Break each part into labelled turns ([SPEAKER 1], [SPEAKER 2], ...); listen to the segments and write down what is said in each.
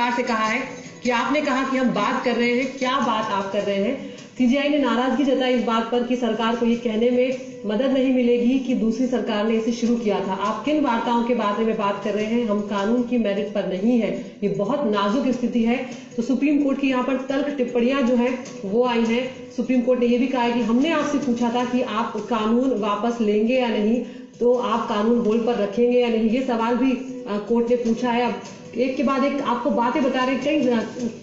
[SPEAKER 1] सरकार से कहा है कि आपने कहा कि हम बात कर रहे हैं, क्या बात आप कर रहे हैं। सीजेआई ने नाराजगी जताई इस बात पर कि सरकार को ये कहने में मदद नहीं मिलेगी कि दूसरी सरकार ने इसे शुरू किया था। आप किन वार्ताओं के बारे में बात कर रहे हैं, हम कानून की मेरिट पर नहीं है, ये बहुत नाजुक स्थिति है। तो सुप्रीम कोर्ट की यहाँ पर तल्ख टिप्पणियां जो है वो आई हैं। सुप्रीम कोर्ट ने ये भी कहा है कि हमने आपसे पूछा था कि आप कानून वापस लेंगे या नहीं, तो आप कानून होल्ड पर रखेंगे या नहीं, ये सवाल भी कोर्ट ने पूछा है। अब एक के बाद एक आपको बातें बता रहे, कई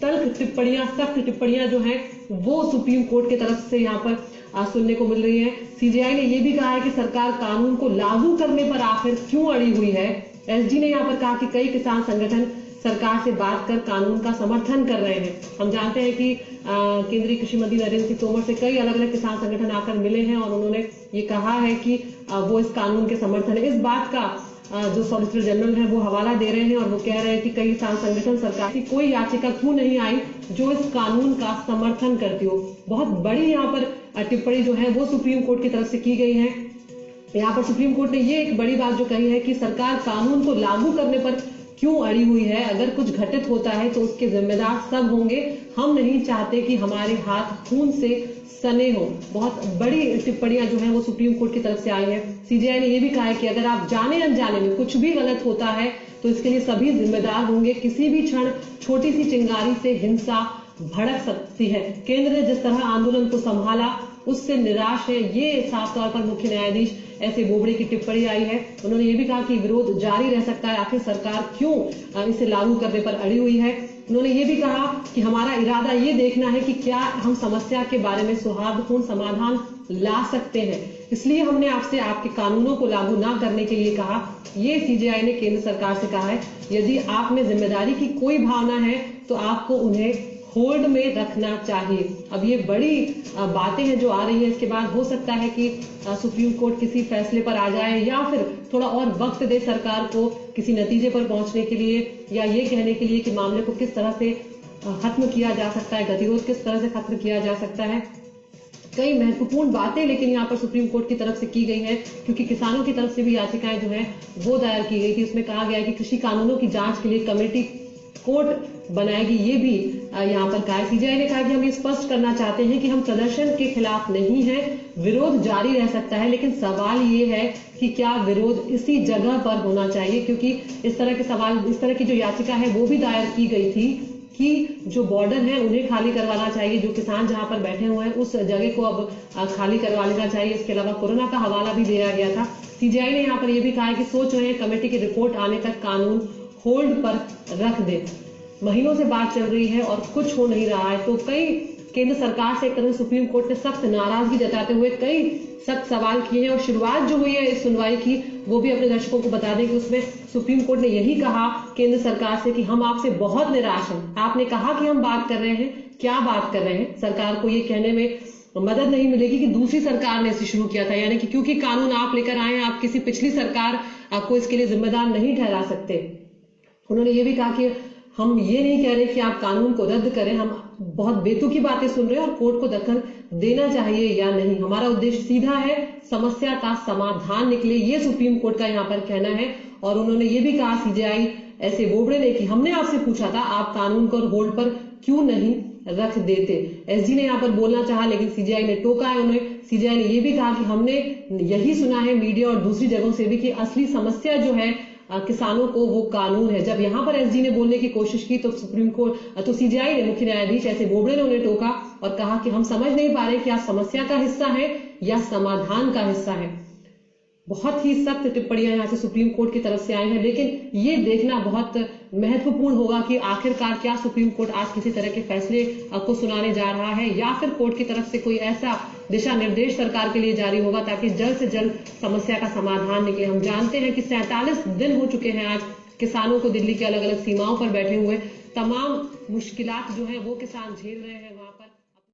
[SPEAKER 1] तल्ख टिप्पणियां, सख्त टिप्पणियां जो हैं वो सुप्रीम कोर्ट की तरफ से यहाँ पर सुनने को मिल रही है। सीजेआई ने यह भी कहा है कि सरकार कानून को लागू करने पर आखिर क्यों अड़ी हुई है। एसजी ने यहाँ पर कहा कि कई किसान संगठन सरकार से बात कर कानून का समर्थन कर रहे हैं। हम जानते हैं कि केंद्रीय कृषि मंत्री नरेंद्र सिंह तोमर से कई अलग अलग किसान संगठन आकर मिले हैं और उन्होंने ये कहा है कि वो इस कानून के समर्थन है। इस बात का जो सॉलिसिटर जनरल है वो हवाला दे रहे हैं और वो कह रहे हैं कि कई किसान संगठन सरकार की कोई याचिका क्यों नहीं आई जो इस कानून का समर्थन करती हो। बहुत बड़ी यहाँ पर टिप्पणी जो है वो सुप्रीम कोर्ट की तरफ से की गई है। यहाँ पर सुप्रीम कोर्ट ने ये एक बड़ी बात जो कही है कि सरकार कानून को लागू करने पर क्यों अड़ी हुई है। अगर कुछ घटित होता है तो उसके जिम्मेदार सब होंगे, हम नहीं चाहते कि हमारे हाथ खून से सने हो। बहुत बड़ी टिप्पणियां जो है वो सुप्रीम कोर्ट की तरफ से आई है। सीजेआई ने यह भी कहा है कि अगर आप जाने अनजाने में कुछ भी गलत होता है तो इसके लिए सभी जिम्मेदार होंगे। किसी भी क्षण छोटी सी चिंगारी से हिंसा भड़क सकती है। केंद्र ने जिस तरह आंदोलन को संभाला उससे निराश है, ये साफ तौर पर मुख्य न्यायाधीश ऐसे बोबड़े की टिप्पणी आई है। उन्होंने ये भी कहा कि विरोध जारी रह सकता है, आखिर सरकार क्यों इसे लागू करने पर अड़ी हुई है। उन्होंने ये भी कहा कि हमारा इरादा ये देखना है कि क्या हम समस्या के बारे में सौहार्दपूर्ण समाधान ला सकते हैं, इसलिए हमने आपसे आपके कानूनों को लागू ना करने के लिए कहा। ये सीजेआई ने केंद्र सरकार से कहा है। यदि आप में जिम्मेदारी की कोई भावना है तो आपको उन्हें होल्ड में रखना चाहिए। अब ये बड़ी बातें हैं जो आ रही है। इसके बाद हो सकता है कि सुप्रीम कोर्ट किसी फैसले पर आ जाए या फिर थोड़ा और वक्त दे सरकार को किसी नतीजे पर पहुंचने के लिए, या ये कहने के लिए कि मामले को किस तरह से खत्म किया जा सकता है, गतिरोध किस तरह से खत्म किया जा सकता है। कई महत्वपूर्ण बातें लेकिन यहाँ पर सुप्रीम कोर्ट की तरफ से की गई है, क्योंकि किसानों की तरफ से भी याचिकाएं जो है वो दायर की गई थी। इसमें कहा गया है कि कृषि कानूनों की जांच के लिए कमेटी कोर्ट बनाएगी। ये भी यहाँ पर कहा। सीजेआई ने कहा कि हम ये स्पष्ट करना चाहते हैं कि हम प्रदर्शन के खिलाफ नहीं हैं, विरोध जारी रह सकता है, लेकिन सवाल ये है कि क्या विरोध इसी जगह पर होना चाहिए, क्योंकि इस तरह के सवाल, इस तरह की जो याचिका है वो भी दायर की गई थी कि जो बॉर्डर है उन्हें खाली करवाना चाहिए, जो किसान जहां पर बैठे हुए हैं उस जगह को अब खाली करवा लेना चाहिए। इसके अलावा कोरोना का हवाला भी दिया गया था। सीजेआई ने यहाँ पर यह भी कहा है कि सोच रहे हैं कमेटी की रिपोर्ट आने तक कानून होल्ड पर रख दे। महीनों से बात चल रही है और कुछ हो नहीं रहा है। तो कई केंद्र सरकार से एक तरह सुप्रीम कोर्ट ने सख्त नाराजगी जताते हुए कई सख्त सवाल किए हैं। और शुरुआत जो हुई है इस सुनवाई की वो भी अपने दर्शकों को बता दें कि उसमें सुप्रीम कोर्ट ने यही कहा केंद्र सरकार से कि हम आपसे बहुत निराश हैं। आपने कहा कि हम बात कर रहे हैं, क्या बात कर रहे हैं। सरकार को ये कहने में मदद नहीं मिलेगी कि दूसरी सरकार ने इसे शुरू किया था, यानी कि क्योंकि कानून आप लेकर आए हैं, आप किसी पिछली सरकार को इसके लिए जिम्मेदार नहीं ठहरा सकते। उन्होंने ये भी कहा कि हम ये नहीं कह रहे कि आप कानून को रद्द करें, हम बहुत बेतुकी बातें सुन रहे हैं और कोर्ट को दखल देना चाहिए या नहीं। हमारा उद्देश्य सीधा है, समस्या का समाधान निकले, ये सुप्रीम कोर्ट का यहाँ पर कहना है। और उन्होंने ये भी कहा सीजेआई ऐसे बोबड़े ने कि हमने आपसे पूछा था आप कानून को होल्ड पर क्यों नहीं रख देते। एसजी ने यहाँ पर बोलना चाहा लेकिन सीजेआई ने टोका है उन्हें। सीजेआई ने यह भी कहा कि हमने यही सुना है मीडिया और दूसरी जगहों से भी कि असली समस्या जो है किसानों को वो कानून है। जब यहाँ पर एसजी ने बोलने की कोशिश की तो सुप्रीम कोर्ट तो सीजेआई ने, मुख्य न्यायाधीश ऐसे बोबड़े ने उन्हें टोका और कहा कि हम समझ नहीं पा रहे कि आप समस्या का हिस्सा है या समाधान का हिस्सा है। बहुत ही सख्त टिप्पणियां यहाँ से सुप्रीम कोर्ट की तरफ से आई हैं, लेकिन ये देखना बहुत महत्वपूर्ण होगा कि आखिरकार क्या सुप्रीम कोर्ट आज किसी तरह के फैसले को सुनाने जा रहा है या फिर कोर्ट की तरफ से कोई ऐसा दिशा निर्देश सरकार के लिए जारी होगा ताकि जल्द से जल्द समस्या का समाधान निकले। हम जानते हैं कि 47 दिन हो चुके हैं आज किसानों को दिल्ली की अलग अलग सीमाओं पर बैठे हुए। तमाम मुश्किलात जो है वो किसान झेल रहे हैं।